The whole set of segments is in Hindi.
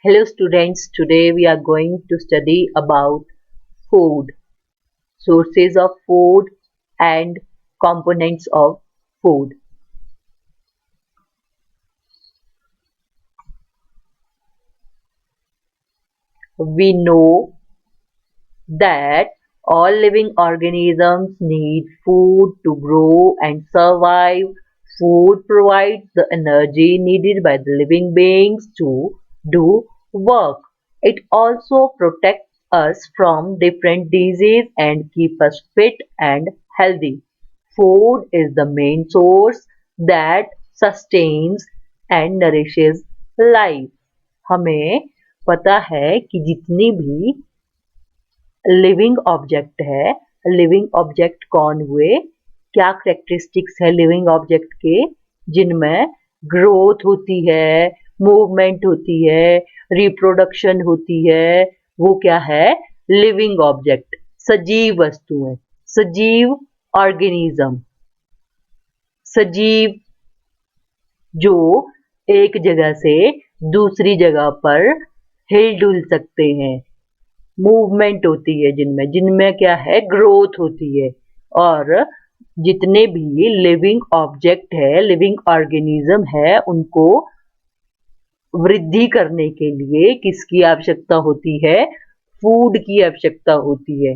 Hello students, today we are going to study about food, sources of food and components of food. We know that all living organisms need food to grow and survive. Food provides the energy needed by the living beings to do work. It also protects us from different diseases and keep us fit and healthy. Food is the main source that sustains and nourishes life. हमें पता है कि जितनी भी लिविंग ऑब्जेक्ट है, लिविंग ऑब्जेक्ट कौन हुए, क्या करेक्टरिस्टिक्स है लिविंग ऑब्जेक्ट के, जिनमें ग्रोथ होती है, मूवमेंट होती है, रिप्रोडक्शन होती है, वो क्या है? लिविंग ऑब्जेक्ट, सजीव वस्तुएं, सजीव ऑर्गेनिज्म, सजीव जो एक जगह से दूसरी जगह पर हिल डुल सकते हैं, मूवमेंट होती है जिनमें जिनमें क्या है? ग्रोथ होती है। और जितने भी लिविंग ऑब्जेक्ट है, लिविंग ऑर्गेनिज्म है, उनको वृद्धि करने के लिए किसकी आवश्यकता होती है? फूड की आवश्यकता होती है।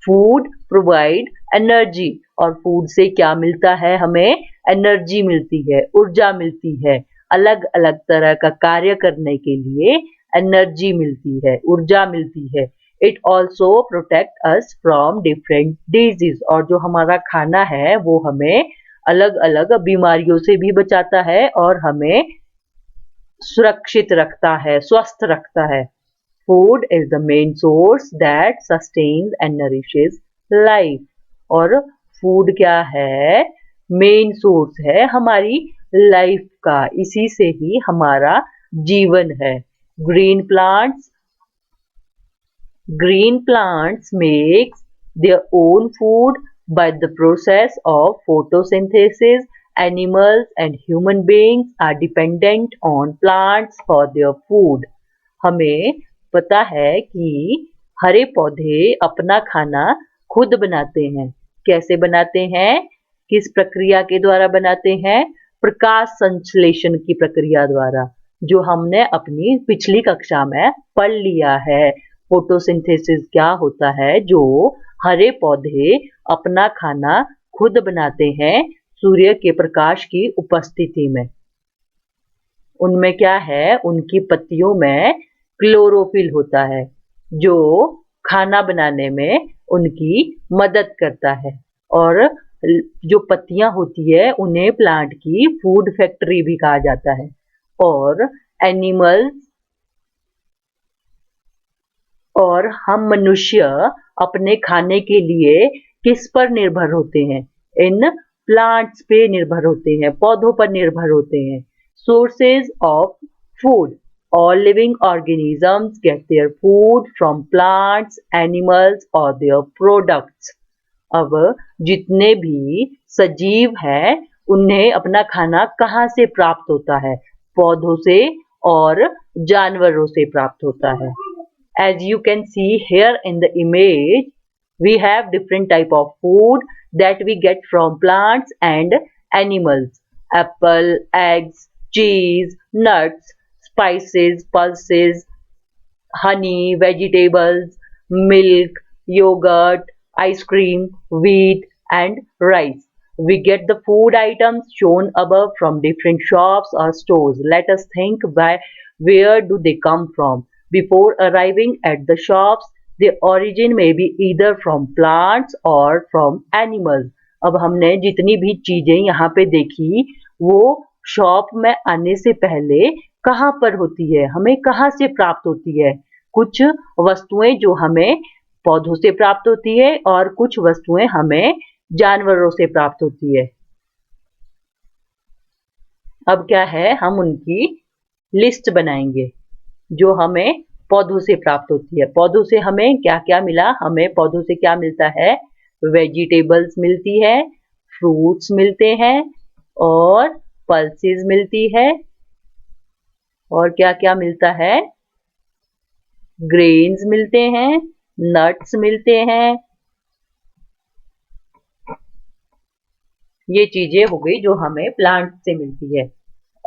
फूड प्रोवाइड एनर्जी, और फूड से क्या मिलता है हमें? एनर्जी मिलती है, ऊर्जा मिलती है। अलग अलग तरह का कार्य करने के लिए एनर्जी मिलती है, ऊर्जा मिलती है। It also protect us from different disease, और जो हमारा खाना है वो हमें अलग अलग बीमारियों से भी बचाता है और हमें सुरक्षित रखता है, स्वस्थ रखता है। Food is the main source that sustains and nourishes life. और फूड क्या है? मेन सोर्स है हमारी लाइफ का, इसी से ही हमारा जीवन है। Green plants makes their own food by the process of photosynthesis. Animals and human beings are dependent on plants for their food. हमें पता है कि हरे पौधे अपना खाना खुद बनाते हैं। कैसे बनाते हैं? किस प्रक्रिया के द्वारा बनाते हैं? प्रकाश संश्लेषण की प्रक्रिया द्वारा, जो हमने अपनी पिछली कक्षा में पढ़ लिया है। फोटोसिंथेसिस क्या होता है? जो हरे पौधे अपना खाना खुद बनाते हैं सूर्य के प्रकाश की उपस्थिति में। उनमें क्या है? उनकी पत्तियों में क्लोरोफिल होता है, जो खाना बनाने में उनकी मदद करता है। और जो पत्तियां होती है उन्हें प्लांट की फूड फैक्ट्री भी कहा जाता है। और एनिमल्स और हम मनुष्य अपने खाने के लिए किस पर निर्भर होते हैं? इन प्लांट्स पे निर्भर होते हैं, पौधों पर निर्भर होते हैं। Sources of food, all living organisms get their food from plants, animals or their products. अब जितने भी सजीव हैं उन्हें अपना खाना कहाँ से प्राप्त होता है? पौधों से और जानवरों से प्राप्त होता है। As you can see here in the image, we have different type of food that we get from plants and animals. Apple, eggs, cheese, nuts, spices, pulses, honey, vegetables, milk, yogurt, ice cream, wheat, and rice. We get the food items shown above from different shops or stores. Let us think where do they come from? Before arriving at the shops, their origin may be either from plants or from animals. अब हमने जितनी भी चीजें यहाँ पे देखी, वो शॉप में आने से पहले कहाँ पर होती है? हमें कहाँ से प्राप्त होती है? कुछ वस्तुएं जो हमें पौधों से प्राप्त होती है और कुछ वस्तुएं हमें जानवरों से प्राप्त होती है। अब क्या है? हम उनकी लिस्ट बनाएंगे जो हमें पौधों से प्राप्त होती है। पौधों से हमें क्या क्या मिला? हमें पौधों से क्या मिलता है? वेजिटेबल्स मिलती है, फ्रूट्स मिलते हैं और पल्सेस मिलती है और क्या क्या मिलता है? ग्रेन्स मिलते हैं, नट्स मिलते हैं। ये चीजें हो गई जो हमें प्लांट से मिलती है।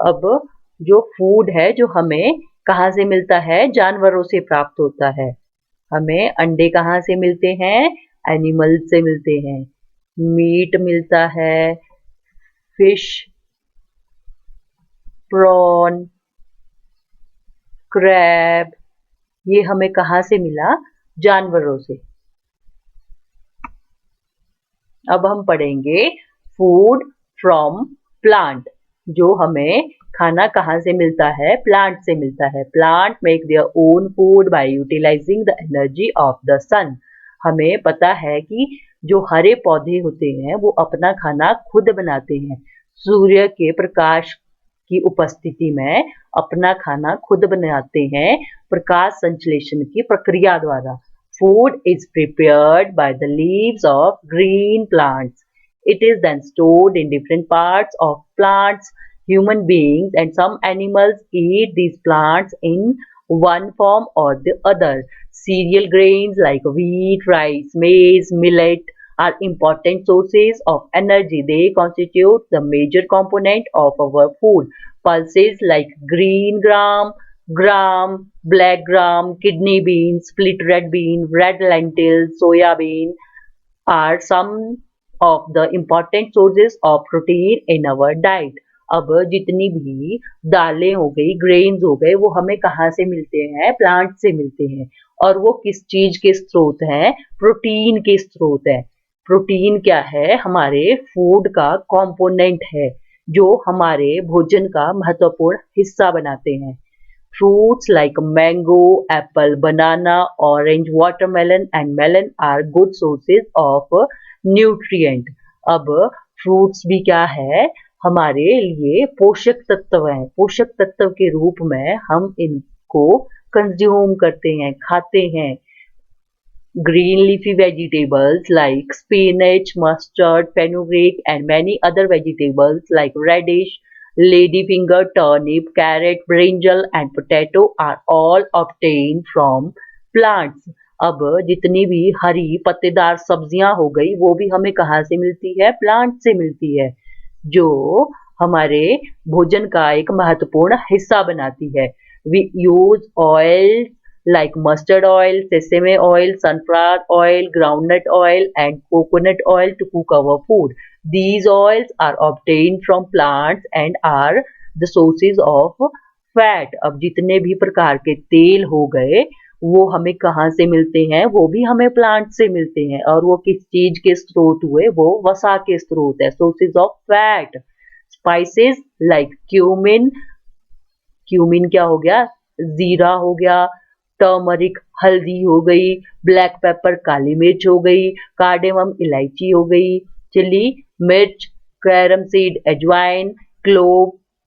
अब जो फूड है जो हमें कहाँ से मिलता है? जानवरों से प्राप्त होता है। हमें अंडे कहाँ से मिलते हैं? एनिमल से मिलते हैं। मीट मिलता है, फिश, प्रॉन, क्रैब, ये हमें कहाँ से मिला? जानवरों से। अब हम पढ़ेंगे फूड फ्रॉम प्लांट। जो हमें खाना कहाँ से मिलता है? प्लांट से मिलता है। Plant make their own food by utilising the energy of the sun. हमें पता है कि जो हरे पौधे होते हैं वो अपना खाना खुद बनाते हैं। सूर्य के प्रकाश की उपस्थिति में अपना खाना खुद बनाते हैं प्रकाश संश्लेषण की प्रक्रिया द्वारा। Food is prepared by the leaves of green plants. It is then stored in different parts of plants. Human beings and some animals eat these plants in one form or the other. Cereal grains like wheat, rice, maize, millet are important sources of energy. They constitute the major component of our food. Pulses like green gram, black gram, kidney bean, split red bean, red lentil, soya bean are some of the important sources of protein in our diet. अब जितनी भी दालें हो गई, ग्रेन्स हो गए, वो हमें कहाँ से मिलते हैं? प्लांट से मिलते हैं। और वो किस चीज के स्रोत हैं? प्रोटीन के स्रोत है। प्रोटीन क्या है? हमारे फूड का कंपोनेंट है जो हमारे भोजन का महत्वपूर्ण हिस्सा बनाते हैं। Fruits like mango, apple, banana, orange, watermelon and melon are good sources of nutrient. अब फ्रूट्स भी क्या है? हमारे लिए पोषक तत्व हैं। पोषक तत्व के रूप में हम इनको कंज्यूम करते हैं, खाते हैं। Green leafy vegetables like spinach, mustard, fenugreek and many other vegetables like radish, ladyfinger, turnip, carrot, brinjal and potato are all obtained from plants. अब जितनी भी हरी पत्तेदार सब्जियां हो गई वो भी हमें कहाँ से मिलती है? प्लांट से मिलती है, जो हमारे भोजन का एक महत्वपूर्ण हिस्सा बनाती है। We use oil like mustard oil, sesame oil, sunflower oil, groundnut oil and coconut oil to cook our food. These oils are obtained from plants and are the sources of fat. अब जितने भी प्रकार के तेल हो गए वो हमें कहाँ से मिलते हैं? वो भी हमें प्लांट से मिलते हैं। और वो किस चीज के स्रोत हुए? वो वसा के स्रोत है, sources of fat. Spices like cumin, cumin क्या हो गया? जीरा हो गया, टर्मरिक हल्दी हो गई, ब्लैक पेपर काली मिर्च हो गई, कार्डेमम इलायची हो गई, चिली मिर्च, कैरम सीड अजवाइन, क्लोव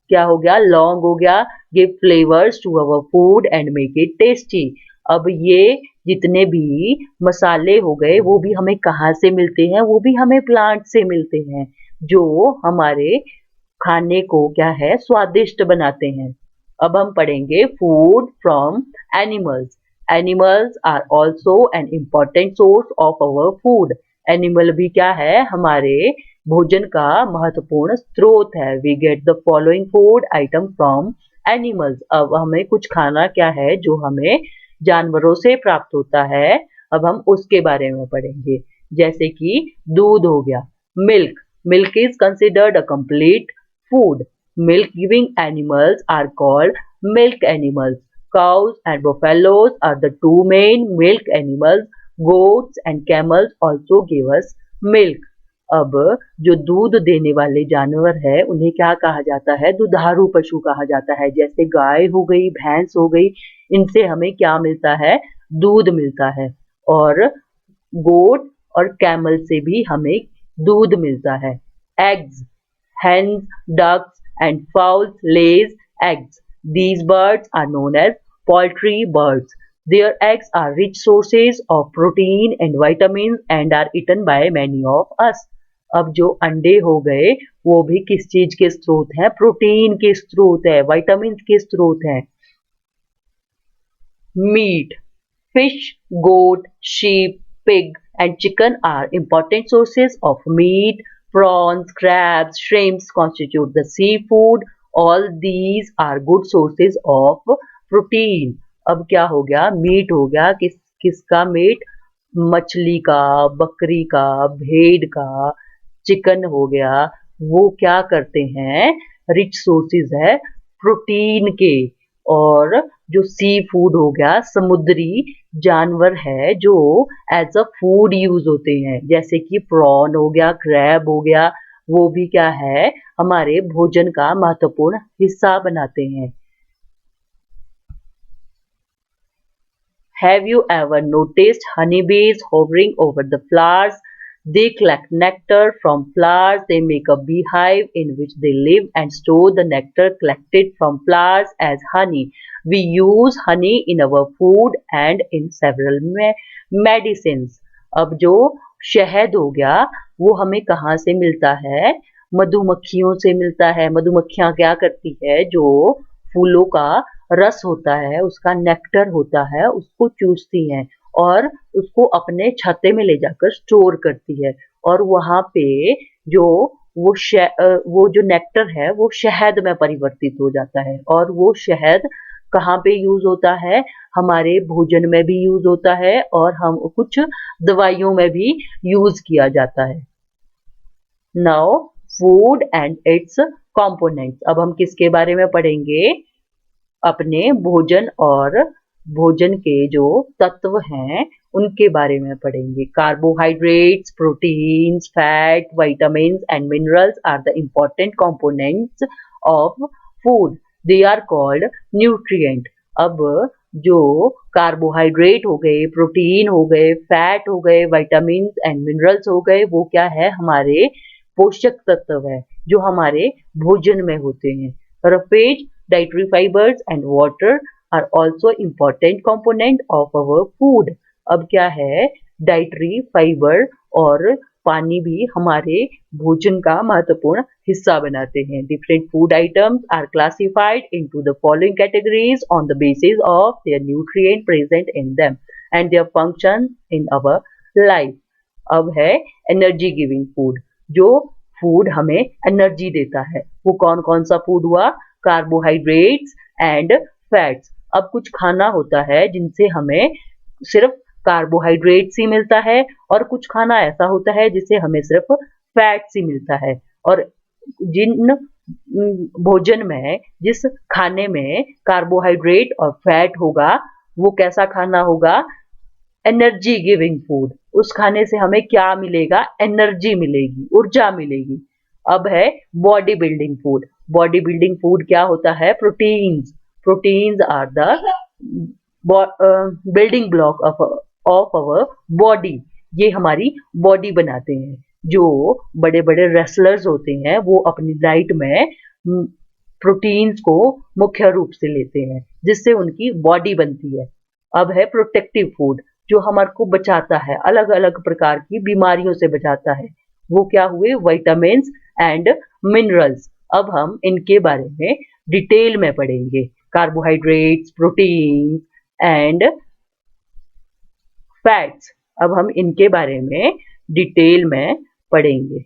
क्या हो गया? लौंग हो गया। Give flavours to our food and make it tasty. अब ये जितने भी मसाले हो गए वो भी हमें कहाँ से मिलते हैं? वो भी हमें प्लांट से मिलते हैं, जो हमारे खाने को क्या है? स्वादिष्ट बनाते हैं। अब हम पढ़ेंगे food from animals. Animals are also an important source of our food. Animal भी क्या है? हमारे भोजन का महत्वपूर्ण स्रोत है। We get the following food item from animals. अब हमें कुछ खाना क्या है जो हमें जानवरों से प्राप्त होता है, अब हम उसके बारे में पढ़ेंगे। जैसे कि दूध हो गया, milk. Milk is considered a complete food. Milk giving animals are called milk animals. Cows and buffaloes are the two main milk animals. Goats and camels also give us milk. अब जो दूध देने वाले जानवर है उन्हें क्या कहा जाता है? दुधारू पशु कहा जाता है। जैसे गाय हो गई, भैंस हो गई, इनसे हमें क्या मिलता है? दूध मिलता है। और गोट और कैमल से भी हमें दूध मिलता है। Eggs, hens, ducks, and fowls lays eggs. These birds are known as poultry birds. Their eggs are rich sources of protein and vitamins and are eaten by many of us. अब जो अंडे हो गए वो भी किस चीज के स्रोत हैं? प्रोटीन के स्रोत है, विटामिन के स्रोत हैं। Meat, fish, goat, sheep, pig, and chicken are important sources of meat. Prawns, crabs, shrimps constitute the seafood. All these are good sources of protein. अब क्या हो गया? मीट हो गया, किसका मीट? मछली का, बकरी का, भेड़ का, चिकन हो गया। वो क्या करते हैं? रिच सोर्सेज है प्रोटीन के। और जो सी फूड हो गया, समुद्री जानवर है जो एज अ फूड यूज होते हैं, जैसे कि प्रॉन हो गया, क्रैब हो गया, वो भी क्या है? हमारे भोजन का महत्वपूर्ण हिस्सा बनाते हैं। Have you ever noticed honeybees hovering over the flowers? They collect nectar from flowers. They make a beehive in which they live and store the nectar collected from flowers as honey. We use honey in our food and in several medicines. अब जो शहद हो गया वो हमें कहाँ से मिलता है? मधुमक्खियों से मिलता है। मधुमक्खियाँ क्या करती है? जो फूलों का रस होता है, उसका नेक्टर होता है, उसको चूसती हैं और उसको अपने छत्ते में ले जाकर स्टोर करती है। और वहाँ पे जो वो जो नेक्टर है वो शहद में परिवर्तित हो जाता है। और वो शहद कहाँ पे यूज होता है? हमारे भोजन में भी यूज होता है और हम कुछ दवाइयों में भी यूज किया जाता है। Now food and it's components. अब हम किसके बारे में पढ़ेंगे? अपने भोजन और भोजन के जो तत्व हैं उनके बारे में पढ़ेंगे। Carbohydrates, proteins, fat, vitamins and minerals are the important components of food. They are called nutrient. अब जो कार्बोहाइड्रेट हो गए, प्रोटीन हो गए, फैट हो गए, विटामिन्स एंड मिनरल्स हो गए, वो क्या है? हमारे पोषक तत्व है जो हमारे भोजन में होते हैं। Roughage, dietary fibers and water are also important component of our food. अब क्या है? डाइटरी फाइबर और पानी भी हमारे भोजन का महत्वपूर्ण हिस्सा बनाते हैं। Different food items are classified into the following categories on the basis of their nutrient present in them and their function in our life. अब है एनर्जी गिविंग फूड। जो फूड हमें एनर्जी देता है वो कौन कौन सा फूड हुआ? Carbohydrates and fats. अब कुछ खाना होता है जिनसे हमें सिर्फ कार्बोहाइड्रेट्स ही मिलता है और कुछ खाना ऐसा होता है जिससे हमें सिर्फ फैट्स ही मिलता है। और जिन भोजन में, जिस खाने में कार्बोहाइड्रेट और फैट होगा वो कैसा खाना होगा? Energy giving food. उस खाने से हमें क्या मिलेगा? एनर्जी मिलेगी, ऊर्जा मिलेगी। अब है body building food. Body building food क्या होता है? Proteins. Proteins are the building block of our body. ये हमारी बॉडी बनाते हैं। जो बड़े बड़े रेसलर्स होते हैं वो अपनी डाइट में प्रोटीन्स को मुख्य रूप से लेते हैं जिससे उनकी बॉडी बनती है। अब है प्रोटेक्टिव फूड जो हमारे को बचाता है, अलग अलग प्रकार की बीमारियों से बचाता है। वो क्या हुए? Vitamins and minerals. अब हम इनके बारे में डिटेल में पढ़ेंगे। Carbohydrates, protein and fats. अब हम इनके बारे में डिटेल में पढ़ेंगे।